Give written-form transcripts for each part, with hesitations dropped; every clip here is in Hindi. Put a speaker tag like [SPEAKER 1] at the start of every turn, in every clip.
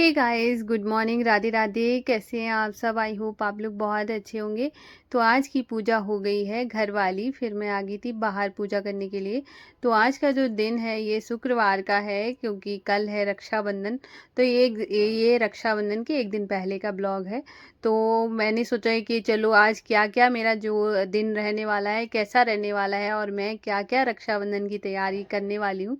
[SPEAKER 1] हे guys, good morning, Radhe Radhe. कैसे हैं आप सब? आई होप आप लोग बहुत अच्छे होंगे। तो आज की पूजा हो गई है घर वाली, फिर मैं आ गई थी बाहर पूजा करने के लिए। तो आज का जो दिन है ये शुक्रवार का है, क्योंकि कल है रक्षाबंधन। तो ये रक्षाबंधन के एक दिन पहले का ब्लॉग है। तो मैंने सोचा है कि चलो आज क्या क्या मेरा जो दिन रहने वाला है, कैसा रहने वाला है, और मैं क्या क्या रक्षाबंधन की तैयारी करने वाली हूँ,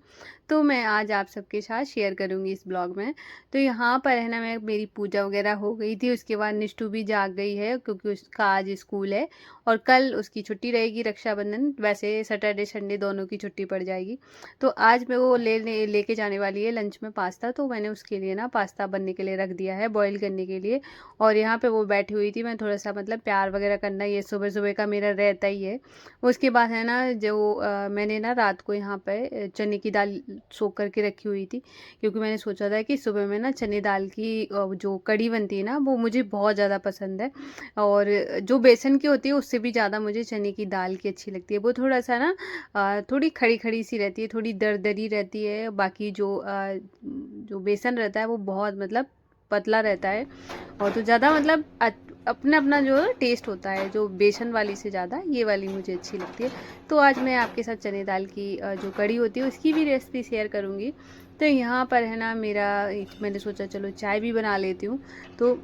[SPEAKER 1] तो मैं आज आप सबके साथ शेयर करूँगी इस ब्लॉग में। तो यहाँ पर है ना, मैं मेरी पूजा वगैरह हो गई थी। उसके बाद निष्ठू भी जाग गई है, क्योंकि उसका आज स्कूल है और कल उसकी छुट्टी रहेगी रक्षाबंधन। वैसे सैटरडे संडे दोनों की छुट्टी पड़ जाएगी। तो आज मैं वो लेके जाने वाली है लंच में पास्ता। तो मैंने उसके लिए ना पास्ता बनने के लिए रख दिया है, बॉईल करने के लिए। और यहाँ पे वो बैठी हुई थी, मैं थोड़ा सा मतलब प्यार वगैरह करना ये सुबह सुबह का मेरा रहता ही है। उसके बाद है ना, जो मैंने ना रात को यहाँ पे चने की दाल सोख करके रखी हुई थी, क्योंकि मैंने सोचा था कि सुबह में ना चने दाल की जो कढ़ी बनती है ना, वो मुझे बहुत ज़्यादा पसंद है। और जो बेसन की होती है उससे भी ज़्यादा मुझे चने की दाल की अच्छी लगती है। वो थोड़ा सा ना थोड़ी खड़ी खड़ी सी रहती है, थोड़ी दरदरी रहती है। बाकी जो बेसन रहता है वो बहुत मतलब पतला रहता है। और तो ज़्यादा मतलब अपना अपना जो टेस्ट होता है, जो बेसन वाली से ज़्यादा ये वाली मुझे अच्छी लगती है। तो आज मैं आपके साथ चने दाल की जो कढ़ी होती है उसकी भी रेसिपी शेयर करूँगी। तो यहाँ पर है ना मेरा, मैंने सोचा चलो चाय भी बना लेती हूँ। तो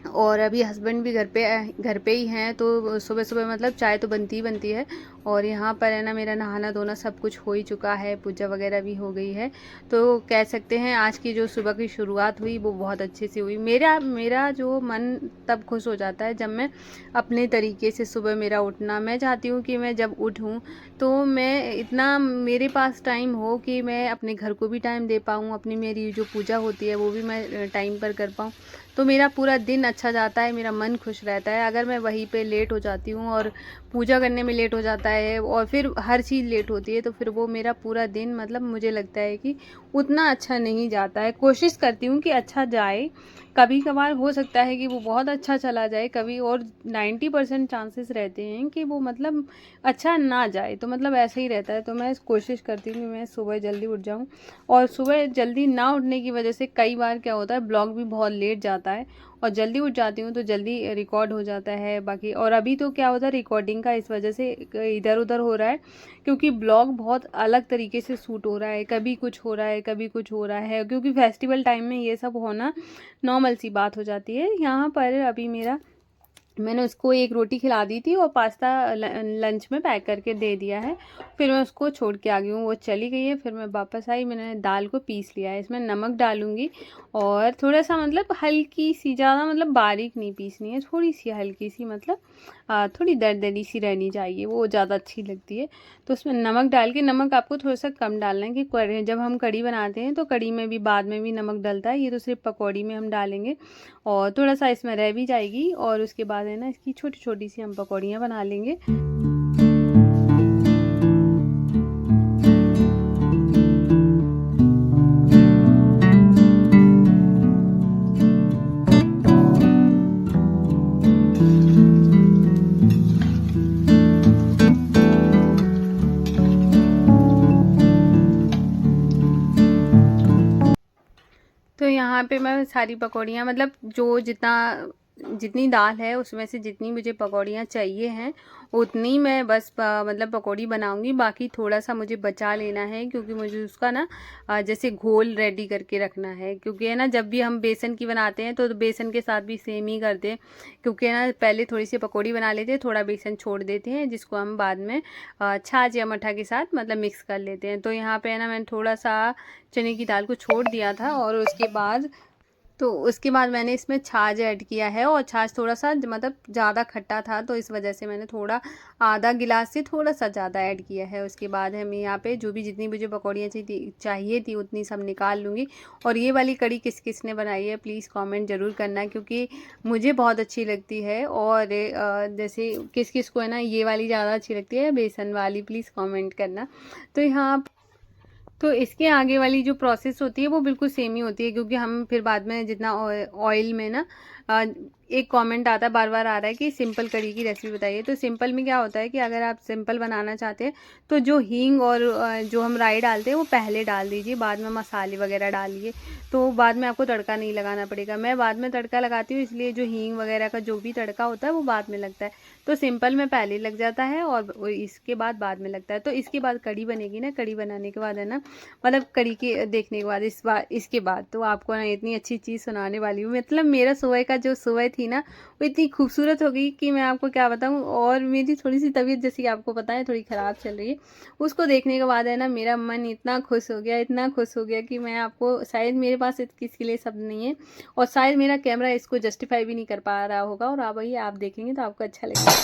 [SPEAKER 1] और अभी हस्बैंड भी घर पे ही हैं, तो सुबह सुबह मतलब चाय तो बनती ही बनती है। और यहाँ पर है ना मेरा नहाना धोना सब कुछ हो ही चुका है, पूजा वगैरह भी हो गई है। तो कह सकते हैं आज की जो सुबह की शुरुआत हुई वो बहुत अच्छे से हुई। मेरा मेरा जो मन तब खुश हो जाता है जब मैं अपने तरीके से सुबह मेरा उठना, मैं चाहती हूँ कि मैं जब उठूँ तो मैं इतना मेरे पास टाइम हो कि मैं अपने घर को भी टाइम दे पाऊँ, अपनी मेरी जो पूजा होती है वो भी मैं टाइम पर कर पाऊँ। तो मेरा पूरा दिन अच्छा जाता है, मेरा मन खुश रहता है। अगर मैं वहीं पे लेट हो जाती हूँ और पूजा करने में लेट हो जाता है और फिर हर चीज़ लेट होती है, तो फिर वो मेरा पूरा दिन मतलब मुझे लगता है कि उतना अच्छा नहीं जाता है। कोशिश करती हूँ कि अच्छा जाए, कभी कभार हो सकता है कि वो बहुत अच्छा चला जाए कभी, और 90% चांसेस रहते हैं कि वो मतलब अच्छा ना जाए। तो मतलब ऐसा ही रहता है। तो मैं कोशिश करती हूँ कि मैं सुबह जल्दी उठ जाऊँ। और सुबह जल्दी ना उठने की वजह से कई बार क्या होता है, ब्लॉग भी बहुत लेट जाता है। और जल्दी उठ जाती हूँ तो जल्दी रिकॉर्ड हो जाता है बाकी। और अभी तो क्या होता है, रिकॉर्डिंग का इस वजह से इधर उधर हो रहा है, क्योंकि ब्लॉग बहुत अलग तरीके से शूट हो रहा है। कभी कुछ हो रहा है, कभी कुछ हो रहा है, क्योंकि फेस्टिवल टाइम में ये सब होना नॉर्मल सी बात हो जाती है। यहाँ पर अभी मैंने उसको एक रोटी खिला दी थी और पास्ता लंच में पैक करके दे दिया है। फिर मैं उसको छोड़ के आ गई हूँ, वो चली गई है। फिर मैं वापस आई, मैंने दाल को पीस लिया है, इसमें नमक डालूंगी और थोड़ा सा मतलब हल्की सी, ज़्यादा मतलब बारीक नहीं पीसनी है, थोड़ी सी हल्की सी मतलब थोड़ी दरदरी सी रहनी चाहिए, वो ज़्यादा अच्छी लगती है। तो उसमें नमक डाल के, नमक आपको थोड़ा सा कम डालना है कि जब हम कढ़ी बनाते हैं तो कढ़ी में भी बाद में भी नमक डलता है, ये तो सिर्फ पकौड़ी में हम डालेंगे। और थोड़ा सा इसमें रह भी जाएगी और उसके बाद है ना इसकी छोटी छोटी सी हम पकौड़ियाँ बना लेंगे। तो यहाँ पे मैं सारी पकौड़ियाँ मतलब जो जितनी दाल है उसमें से जितनी मुझे पकौड़ियाँ चाहिए हैं उतनी मैं बस मतलब पकौड़ी बनाऊंगी। बाकी थोड़ा सा मुझे बचा लेना है, क्योंकि मुझे उसका ना जैसे घोल रेडी करके रखना है। क्योंकि है ना, जब भी हम बेसन की बनाते हैं तो बेसन के साथ भी सेम ही करते हैं। क्योंकि है ना, पहले थोड़ी सी पकौड़ी बना लेते हैं, थोड़ा बेसन छोड़ देते हैं, जिसको हम बाद में छाछ या मठा के साथ मतलब मिक्स कर लेते हैं। तो यहाँ पे है ना, मैंने थोड़ा सा चने की दाल को छोड़ दिया था और उसके बाद मैंने इसमें छाछ ऐड किया है। और छाछ थोड़ा सा मतलब ज़्यादा खट्टा था, तो इस वजह से मैंने थोड़ा आधा गिलास से थोड़ा सा ज़्यादा ऐड किया है। उसके बाद हम यहाँ पे जो भी जितनी मुझे पकौड़ियाँ चाहिए थी उतनी सब निकाल लूँगी। और ये वाली कढ़ी किस किस ने बनाई है प्लीज़ कमेंट ज़रूर करना, क्योंकि मुझे बहुत अच्छी लगती है। और जैसे किस किस को है ना ये वाली ज़्यादा अच्छी लगती है, बेसन वाली, प्लीज़ कमेंट करना। तो यहाँ तो इसके आगे वाली जो प्रोसेस होती है वो बिल्कुल सेम ही होती है, क्योंकि हम फिर बाद में जितना ऑयल में ना एक कमेंट आता है, बार बार आ रहा है कि सिंपल कढ़ी की रेसिपी बताइए। तो सिंपल में क्या होता है कि अगर आप सिंपल बनाना चाहते हैं तो जो हींग और जो हम राई डालते हैं वो पहले डाल दीजिए, बाद में मसाले वगैरह डालिए, तो बाद में आपको तड़का नहीं लगाना पड़ेगा। मैं बाद में तड़का लगाती हूँ, इसलिए जो हींग वगैरह का जो भी तड़का होता है वो बाद में लगता है। तो सिंपल में पहले लग जाता है और इसके बाद में लगता है। तो इसके बाद कढ़ी बनेगी ना, कढ़ी बनाने के बाद है ना, मतलब कढ़ी के देखने के बाद इसके बाद तो आपको ना इतनी अच्छी चीज़ सुनाने वाली हूँ। मतलब मेरा सुबह का जो सुबह थी ना वो इतनी खूबसूरत हो गई कि मैं आपको क्या बताऊँ। और मेरी थोड़ी सी तबीयत, जैसी कि आपको पता है, थोड़ी ख़राब चल रही है। उसको देखने के बाद है ना मेरा मन इतना खुश हो गया, इतना खुश हो गया कि मैं आपको, शायद मेरे पास इसके लिए शब्द नहीं है और शायद मेरा कैमरा इसको जस्टिफाई भी नहीं कर पा रहा होगा। और अब ये आप देखेंगे तो आपको अच्छा लगेगा।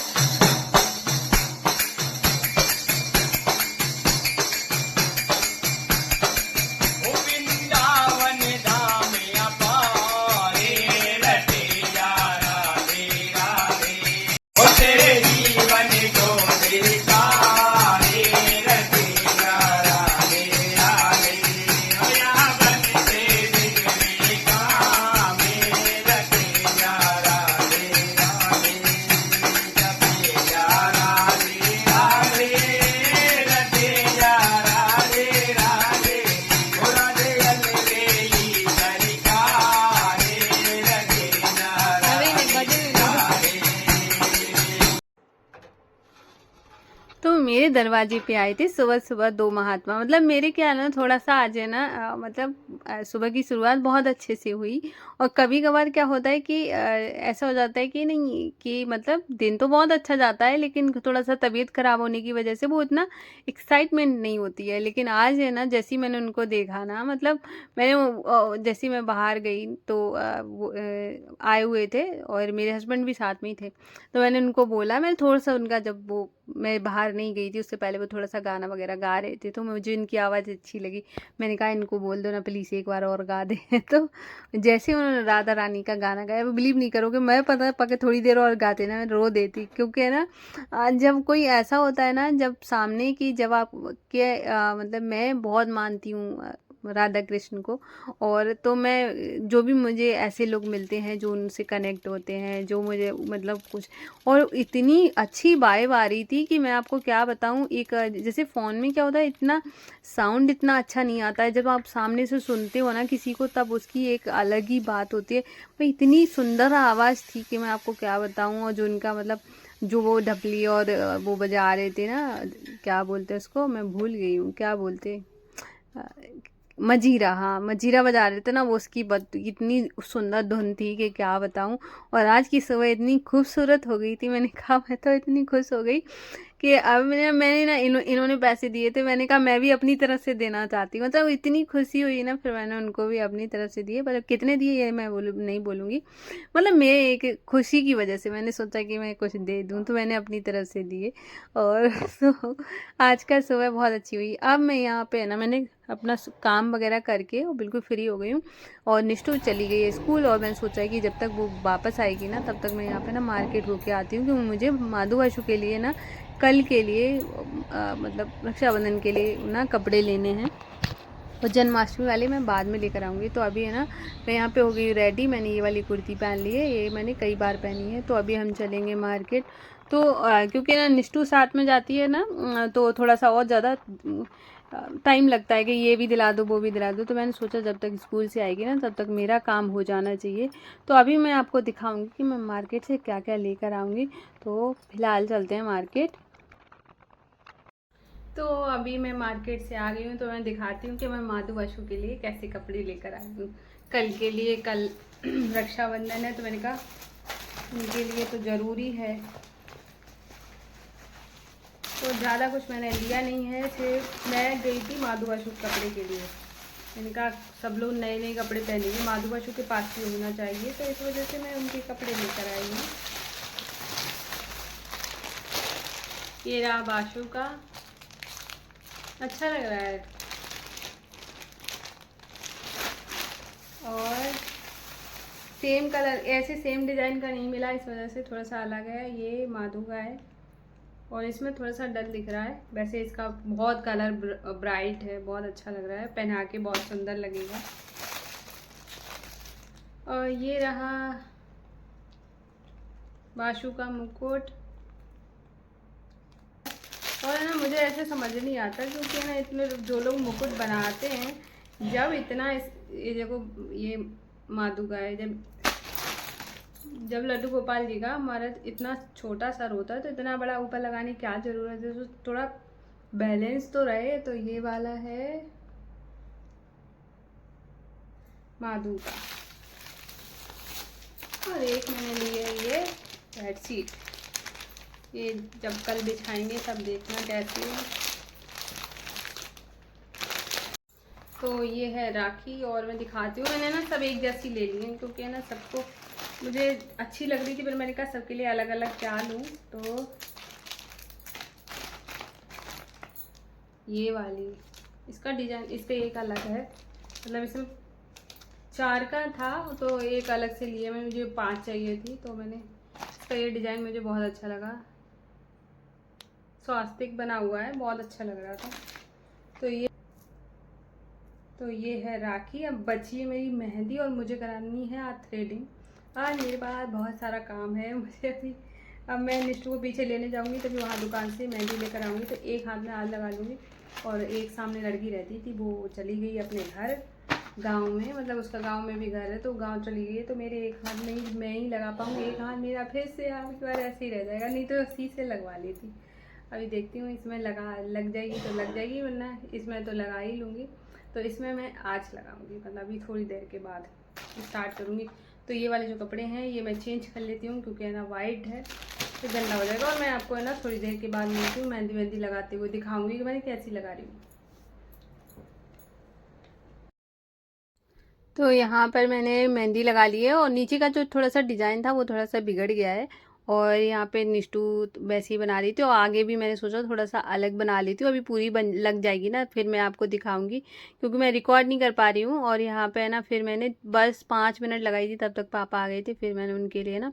[SPEAKER 1] तो मेरे दरवाजे पे आए थे सुबह सुबह दो महात्मा। मतलब मेरे क्या है ना, थोड़ा सा आज है ना, मतलब सुबह की शुरुआत बहुत अच्छे से हुई। और कभी कभार क्या होता है कि ऐसा हो जाता है कि नहीं, कि मतलब दिन तो बहुत अच्छा जाता है लेकिन थोड़ा सा तबीयत खराब होने की वजह से वो इतना एक्साइटमेंट नहीं होती है। लेकिन आज है ना, जैसे ही मैंने उनको देखा ना, मतलब मैंने जैसे ही मैं बाहर गई तो वो आए हुए थे और मेरे हस्बैंड भी साथ में ही थे। तो मैंने उनको बोला, मैं थोड़ा सा उनका, जब वो, मैं बाहर नहीं गई थी उससे पहले वो थोड़ा सा गाना वगैरह गा रहे थे तो मुझे इनकी आवाज़ अच्छी लगी। मैंने कहा इनको बोल दो ना प्लीज़ एक बार और गा दें। तो जैसे उन्होंने राधा रानी का गाना गाया, वो बिलीव नहीं करोगे, मैं पता पके थोड़ी देर और गाते ना मैं रो देती। क्योंकि है ना, जब कोई ऐसा होता है ना, जब सामने की, जब आप के मतलब मैं बहुत मानती हूँ राधा कृष्ण को। और तो मैं, जो भी मुझे ऐसे लोग मिलते हैं जो उनसे कनेक्ट होते हैं, जो मुझे मतलब कुछ, और इतनी अच्छी वाइब आ रही थी कि मैं आपको क्या बताऊं। एक जैसे फ़ोन में क्या होता है, इतना साउंड इतना अच्छा नहीं आता है, जब आप सामने से सुनते हो ना किसी को तब उसकी एक अलग ही बात होती है। वो इतनी सुंदर आवाज़ थी कि मैं आपको क्या बताऊं। और जो उनका मतलब, जो वो ढपली और वो बजा रहे थे ना, क्या बोलते हैं उसको, मैं भूल गई हूँ क्या बोलते, अ, मजीरा, हाँ मजीरा बजा रहे थे ना, वो उसकी इतनी सुंदर धुन थी कि क्या बताऊं। और आज की सुबह इतनी खूबसूरत हो गई थी, मैंने कहा मैं तो इतनी खुश हो गई कि अब मैंने ना इन्होंने पैसे दिए थे, मैंने कहा मैं भी अपनी तरफ से देना चाहती हूँ। मतलब इतनी खुशी हुई ना, फिर मैंने उनको भी अपनी तरफ से दिए, पर कितने दिए ये मैं नहीं बोलूँगी। मतलब मेरे एक खुशी की वजह से मैंने सोचा कि मैं कुछ दे दूँ, तो मैंने अपनी तरफ से दिए। और तो आज का सुबह बहुत अच्छी हुई। अब मैं यहाँ पे है ना, मैंने अपना काम वगैरह करके और बिल्कुल फ्री हो गई हूँ। और निष्ठू चली गई है स्कूल, और मैंने सोचा है कि जब तक वो वापस आएगी ना तब तक मैं यहाँ पे ना मार्केट होके आती हूँ, क्योंकि मुझे माधु आशु के लिए ना, कल के लिए मतलब रक्षाबंधन के लिए ना कपड़े लेने हैं। और जन्माष्टमी वाले मैं बाद में लेकर आऊँगी। तो अभी है ना, मैं यहाँ पे हो गई रेडी। मैंने ये वाली कुर्ती पहन ली है, ये मैंने कई बार पहनी है। तो अभी हम चलेंगे मार्केट। तो क्योंकि ना निष्ठू साथ में जाती है ना, तो थोड़ा सा और ज़्यादा टाइम लगता है कि ये भी दिला दो वो भी दिला दो। तो मैंने सोचा जब तक स्कूल से आएगी ना तब तक मेरा काम हो जाना चाहिए। तो अभी मैं आपको दिखाऊंगी कि मैं मार्केट से क्या क्या लेकर आऊँगी। तो फिलहाल चलते हैं मार्केट। तो अभी मैं मार्केट से आ गई हूँ, तो मैं दिखाती हूँ कि मैं माधु आशु के लिए कैसे कपड़े लेकर आई हूँ कल के लिए। कल रक्षाबंधन है, तो मैंने कहा उनके लिए तो ज़रूरी है। तो ज़्यादा कुछ मैंने लिया नहीं है, सिर्फ मैं गई थी माधु आशु कपड़े के लिए। मैंने कहा सब लोग नए नए कपड़े पहनेंगे, माधु आशु के पास भी होना चाहिए, तो इस वजह से मैं उनके कपड़े लेकर आई हूँ। ये रहा बाशु का, अच्छा लग रहा है। और सेम कलर, ऐसे सेम डिज़ाइन का नहीं मिला, इस वजह से थोड़ा सा अलग है। ये माधु का है और इसमें थोड़ा सा डल दिख रहा है। वैसे इसका बहुत कलर ब्राइट है, बहुत अच्छा लग रहा है, पहना के बहुत सुंदर लगेगा। और ये रहा बाशु का मुकुट। और है ना, मुझे ऐसे समझ नहीं आता क्योंकि है ना इतने जो लोग मुकुट बनाते हैं, जब इतना ये देखो, ये माधु का है, जब लड्डू गोपाल जी का हमारा इतना छोटा सर होता है तो इतना बड़ा ऊपर लगाने की क्या ज़रूरत है, तो थोड़ा बैलेंस तो रहे। तो ये वाला है माधु का, और एक मैंने लिए ये बेडशीट, ये जब कल बिछाएंगे तब देखना कैसी है। तो ये है राखी, और मैं दिखाती हूँ, मैंने ना सब एक जैसी ले ली है क्योंकि है ना सबको मुझे अच्छी लग रही थी, फिर मैंने कहा सबके लिए अलग अलग क्या लूँ। तो ये वाली, इसका डिज़ाइन, इसका एक अलग है, मतलब इसमें 4 का था तो एक अलग से लिए, मैं मुझे 5 चाहिए थी, तो मैंने इसका ये डिज़ाइन मुझे बहुत अच्छा लगा, स्वास्तिक बना हुआ है, बहुत अच्छा लग रहा था। तो ये है राखी। अब बची है मेरी मेहंदी, और मुझे करानी है आज थ्रेडिंग। आज मेरे पास बहुत सारा काम है मुझे अभी। अब मैं निष्ठू को पीछे लेने जाऊंगी, तभी वहाँ दुकान से मेहंदी लेकर आऊँगी, तो एक हाथ में आज लगा लूँगी, और एक सामने लड़की रहती थी वो चली गई अपने घर गांव में, मतलब उसका गांव में भी घर है, तो गांव चली गई है, तो मेरे एक हाथ में ही मैं ही लगा पाऊँगी, एक हाथ मेरा फिर से अब की बार ऐसे ही रह जाएगा, नहीं तो उसी से लगवा लेती। अभी देखती हूँ, इसमें लग जाएगी तो लग जाएगी, वरना इसमें तो लगा ही लूँगी। तो इसमें मैं आज लगाऊंगी, मतलब अभी थोड़ी देर के बाद स्टार्ट करूँगी। तो ये वाले जो कपड़े हैं ये मैं चेंज कर लेती हूँ क्योंकि है ना वाइट है, तो गंदा हो जाएगा, और मैं आपको है ना थोड़ी देर के बाद मिलती हूँ, मेहंदी वेहंदी लगाते हुए दिखाऊंगी कि मैंने कैसी लगा रही हूँ। तो यहाँ पर मैंने मेहंदी लगा ली है, और नीचे का जो थोड़ा सा डिज़ाइन था वो थोड़ा सा बिगड़ गया है, और यहाँ पे निष्ठू वैसी बना रही थी, और आगे भी मैंने सोचा थोड़ा सा अलग बना लेती हूँ, अभी पूरी बन लग जाएगी ना फिर मैं आपको दिखाऊंगी, क्योंकि मैं रिकॉर्ड नहीं कर पा रही हूँ। और यहाँ पे है ना फिर मैंने बस 5 मिनट लगाई थी, तब तक पापा आ गए थे, फिर मैंने उनके लिए ना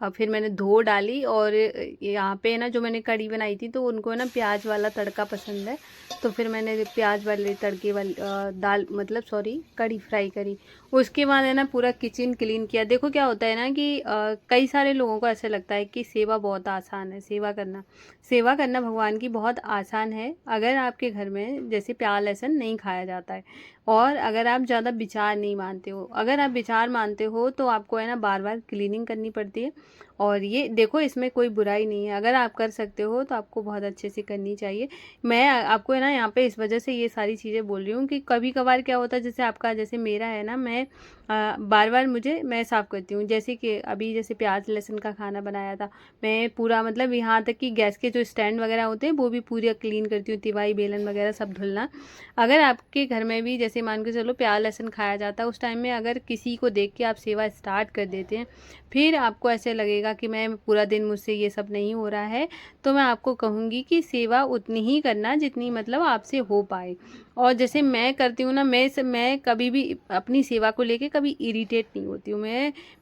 [SPEAKER 1] फिर मैंने धो डाली। और यहाँ पे ना जो मैंने कढ़ी बनाई थी तो उनको है ना प्याज वाला तड़का पसंद है, तो फिर मैंने प्याज वाले तड़के वाली दाल, मतलब सॉरी, कढ़ी फ्राई करी। उसके बाद है ना पूरा किचन क्लीन किया। देखो क्या होता है ना कि कई सारे लोगों को ऐसे लगता है कि सेवा बहुत आसान है, सेवा करना भगवान की बहुत आसान है, अगर आपके घर में जैसे प्याज लहसुन नहीं खाया जाता है, और अगर आप ज़्यादा विचार नहीं मानते हो। अगर आप विचार मानते हो तो आपको है ना बार बार क्लीनिंग करनी पड़ती है, और ये देखो इसमें कोई बुराई नहीं है, अगर आप कर सकते हो तो आपको बहुत अच्छे से करनी चाहिए। मैं आपको है ना यहाँ पे इस वजह से ये सारी चीज़ें बोल रही हूँ कि कभी कभार क्या होता है, जैसे आपका, जैसे मेरा है ना, मैं बार बार मैं साफ़ करती हूँ, जैसे कि अभी जैसे प्याज लहसुन का खाना बनाया था, मैं पूरा, मतलब यहाँ तक कि गैस के जो स्टैंड वगैरह होते हैं वो भी पूरा क्लीन करती हूँ, तिवाई बेलन वगैरह सब धुलना। अगर आपके घर में भी जैसे मान के चलो प्याज लहसुन खाया जाता है, उस टाइम में अगर किसी को देख के आप सेवा स्टार्ट कर देते हैं, फिर आपको ऐसे लगेगा कि मैं पूरा दिन मुझसे ये सब नहीं हो रहा है, तो मैं आपको कहूँगी कि सेवा उतनी ही करना जितनी मतलब आपसे हो पाए। और जैसे मैं करती हूँ ना, मैं कभी भी अपनी सेवा को लेके कभी इरिटेट नहीं होती हूँ।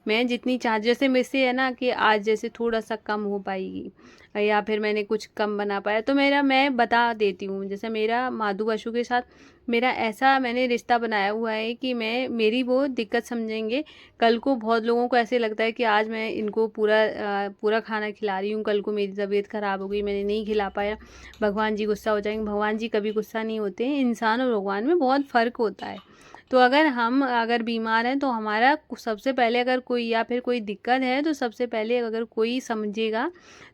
[SPEAKER 1] मैं जितनी चाह, जैसे मुझसे है ना कि आज जैसे थोड़ा सा कम हो पाएगी, या फिर मैंने कुछ कम बना पाया, तो मैं बता देती हूँ। जैसे मेरा माधु बसु के साथ मेरा ऐसा मैंने रिश्ता बनाया हुआ है कि मेरी वो दिक्कत समझेंगे। कल को बहुत लोगों को ऐसे लगता है कि आज मैं इनको पूरा खाना खिला रही हूँ, कल को मेरी तबीयत ख़राब हो गई, मैंने नहीं खिला पाया, भगवान जी गुस्सा हो जाएंगे। भगवान जी कभी गुस्सा नहीं होते हैं, इंसान और भगवान में बहुत फ़र्क होता है। तो अगर बीमार हैं तो हमारा सबसे पहले, अगर कोई या फिर कोई दिक्कत है तो सबसे पहले अगर कोई समझेगा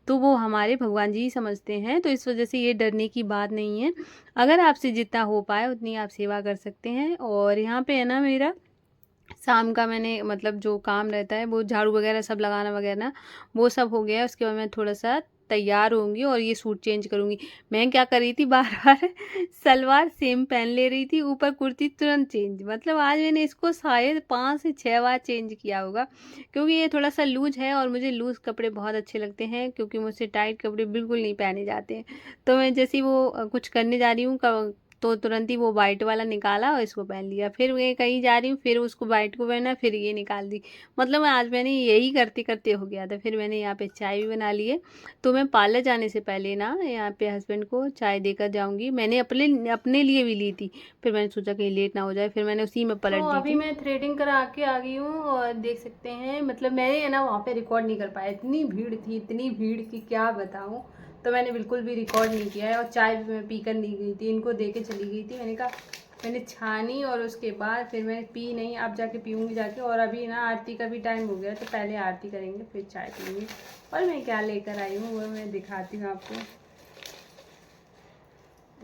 [SPEAKER 1] तो वो हमारे भगवान जी ही समझते हैं। तो इस वजह से ये डरने की बात नहीं है, अगर आपसे जितना हो पाए उतनी आप सेवा कर सकते हैं। और यहाँ पे है ना मेरा शाम का मैंने, मतलब जो काम रहता है वो झाड़ू वगैरह सब लगाना वगैरह वो सब हो गया है। उसके बाद मैं थोड़ा सा तैयार होंगी और ये सूट चेंज करूँगी। मैं क्या कर रही थी, बार बार सलवार सेम पहन ले रही थी, ऊपर कुर्ती तुरंत चेंज, मतलब आज मैंने इसको शायद 5 से 6 बार चेंज किया होगा, क्योंकि ये थोड़ा सा लूज है, और मुझे लूज़ कपड़े बहुत अच्छे लगते हैं, क्योंकि मुझसे टाइट कपड़े बिल्कुल नहीं पहने जाते हैं। तो मैं जैसे वो कुछ करने जा रही हूँ, तो तुरंत ही वो वाइट वाला निकाला और इसको पहन लिया। फिर मैं कहीं जा रही हूँ, फिर उसको वाइट को पहना, फिर ये निकाल दी। मतलब आज मैंने यही करते करते हो गया था। फिर मैंने यहाँ पे चाय भी बना ली है। तो मैं पार्लर जाने से पहले ना यहाँ पे हस्बैंड को चाय देकर जाऊँगी। मैंने अपने अपने लिए भी ली थी, फिर मैंने सोचा कहीं लेट ना हो जाए, फिर मैंने उसी में पलट दी थी। अभी मैं थ्रेडिंग करा के आ गई हूँ और देख सकते हैं, मतलब मैंने है ना वहाँ पे रिकॉर्ड नहीं कर पाया, इतनी भीड़ थी, इतनी भीड़ की क्या बताऊँ। तो मैंने बिल्कुल भी रिकॉर्ड नहीं किया है। और चाय भी मैं पी कर नहीं गई थी, इनको दे के चली गई थी। मैंने कहा मैंने छानी और उसके बाद फिर मैंने पी नहीं, अब जाके पीऊँगी जाके। और अभी ना आरती का भी टाइम हो गया, तो पहले आरती करेंगे फिर चाय पीएंगे। और मैं क्या लेकर आई हूँ वो मैं दिखाती हूँ आपको।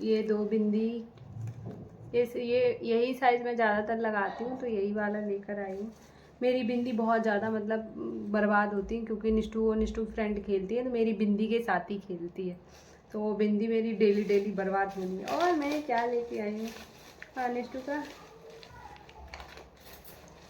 [SPEAKER 1] ये 2 बिंदी, ये यही साइज़ मैं ज़्यादातर लगाती हूँ, तो यही वाला लेकर आई हूँ। मेरी बिंदी बहुत ज़्यादा मतलब बर्बाद होती है, क्योंकि निष्ठू फ्रेंड खेलती है तो मेरी बिंदी के साथ ही खेलती है, तो वो बिंदी मेरी डेली डेली बर्बाद होनी है। और मैं क्या लेके आई हूँ, हाँ, निष्ठू का।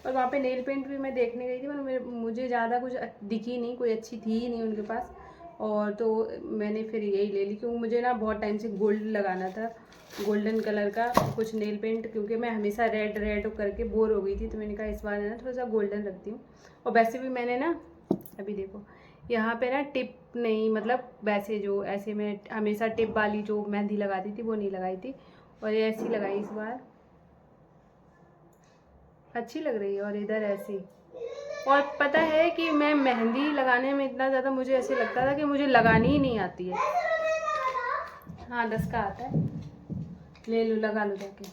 [SPEAKER 1] और वहाँ पे नेल पेंट भी मैं देखने गई थी, मतलब मुझे ज़्यादा कुछ दिखी नहीं, कोई अच्छी थी ही नहीं उनके पास। और तो मैंने फिर यही ले ली, क्योंकि मुझे ना बहुत टाइम से गोल्ड लगाना था, गोल्डन कलर का कुछ नेल पेंट, क्योंकि मैं हमेशा रेड रेड करके बोर हो गई थी। तो मैंने कहा इस बार ना थोड़ा सा गोल्डन रखती हूँ। और वैसे भी मैंने ना अभी देखो यहाँ पे ना टिप नहीं, मतलब वैसे जो ऐसे मैं हमेशा टिप वाली जो मेहंदी लगाती थी वो नहीं लगाई थी, और ये ऐसी लगाई इस बार, अच्छी लग रही है। और इधर ऐसी। और पता है कि मैं मेहंदी लगाने में इतना ज़्यादा मुझे ऐसे लगता था कि मुझे लगानी ही नहीं आती है। हाँ, 10 का आता है, ले लो लगा लो जाके।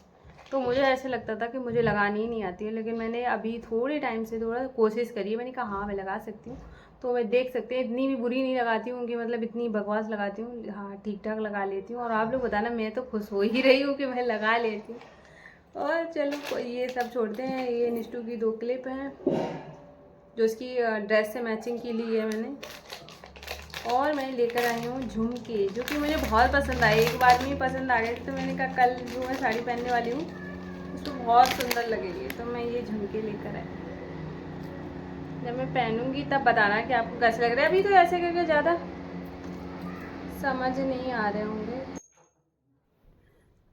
[SPEAKER 1] तो मुझे ऐसे लगता था कि मुझे लगानी ही नहीं आती है, लेकिन मैंने अभी थोड़े टाइम से थोड़ा कोशिश करी है। मैंने कहा हाँ मैं लगा सकती हूँ। तो मैं देख सकते हैं, इतनी भी बुरी नहीं लगाती हूँ कि मतलब इतनी बकवास लगाती हूँ, हाँ ठीक ठाक लगा लेती हूँ। और आप लोग बताना, मैं तो खुश हो ही रही हूँ कि मैं लगा लेती हूँ। और चलो ये सब छोड़ते हैं। ये निष्ठू की 2 क्लिप हैं जो इसकी ड्रेस से मैचिंग की ली है मैंने। और मैं लेकर आई हूँ झुमके, जो कि मुझे बहुत पसंद आए, एक बार में ही पसंद आ गए थे। तो मैंने कहा कल जो मैं साड़ी पहनने वाली हूँ उसको बहुत सुंदर लगेगी, तो मैं ये झुमके लेकर आई। जब मैं पहनूंगी तब बताना कि आपको कैसे लग रहा है। अभी तो ऐसे करके ज़्यादा समझ नहीं आ रहे होंगे।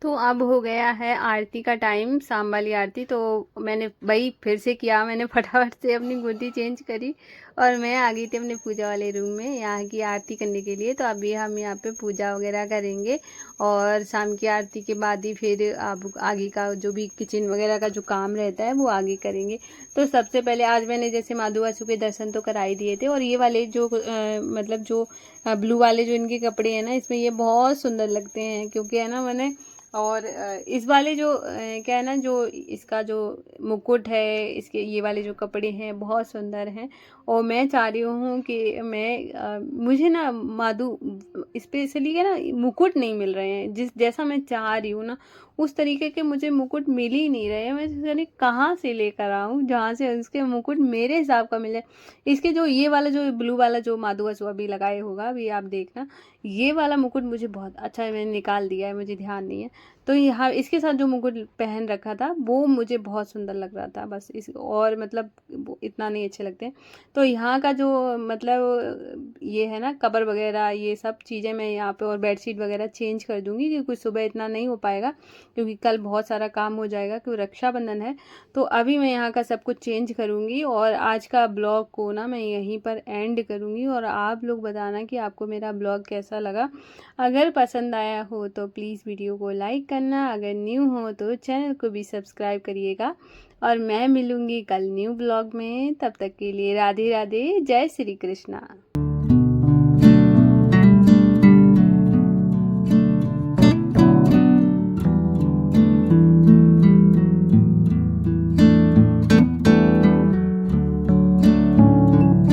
[SPEAKER 1] तो अब हो गया है आरती का टाइम, शाम वाली आरती। तो मैंने वही फिर से किया, मैंने फटाफट से अपनी कुर्ती चेंज करी और मैं आ गई थी अपने पूजा वाले रूम में यहाँ की आरती करने के लिए। तो अभी हम यहाँ पे पूजा वगैरह करेंगे और शाम की आरती के बाद ही फिर अब आगे का जो भी किचन वगैरह का जो काम रहता है वो आगे करेंगे। तो सबसे पहले आज मैंने जैसे माधु वासु के दर्शन तो करा ही दिए थे। और ये वाले जो मतलब जो ब्लू वाले जो इनके कपड़े हैं ना, इसमें ये बहुत सुंदर लगते हैं, क्योंकि है ना मैंने। और इस वाले जो क्या है ना, जो इसका जो मुकुट है, इसके ये वाले जो कपड़े हैं बहुत सुंदर हैं। और मैं चाह रही हूँ कि मुझे ना माधु स्पेशली है ना मुकुट नहीं मिल रहे हैं, जिस जैसा मैं चाह रही हूँ ना उस तरीके के मुझे मुकुट मिल ही नहीं रहे हैं। मैं जाने कहाँ से लेकर आऊँ जहाँ से इसके मुकुट मेरे हिसाब का मिले। इसके जो ये वाला जो ब्लू वाला जो माधु वसु अभी लगाए होगा, अभी आप देखना, ये वाला मुकुट मुझे बहुत अच्छा है, मैंने निकाल दिया है, मुझे ध्यान नहीं है। तो यहाँ इसके साथ जो मुकुट पहन रखा था वो मुझे बहुत सुंदर लग रहा था, बस इस और मतलब इतना नहीं अच्छे लगते हैं। तो यहाँ का जो मतलब ये है ना कवर वगैरह ये सब चीज़ें मैं यहाँ पे और बेडशीट वगैरह चेंज कर दूँगी, क्योंकि सुबह इतना नहीं हो पाएगा, क्योंकि कल बहुत सारा काम हो जाएगा, क्योंकि रक्षाबंधन है। तो अभी मैं यहाँ का सब कुछ चेंज करूँगी और आज का ब्लॉग को ना मैं यहीं पर एंड करूँगी। और आप लोग बताना कि आपको मेरा ब्लॉग कैसा लगा। अगर पसंद आया हो तो प्लीज़ वीडियो को लाइक करना, अगर न्यू हो तो चैनल को भी सब्सक्राइब करिएगा। और मैं मिलूँगी कल न्यू ब्लॉग में, तब तक के लिए राधे राधे, जय श्री कृष्णा।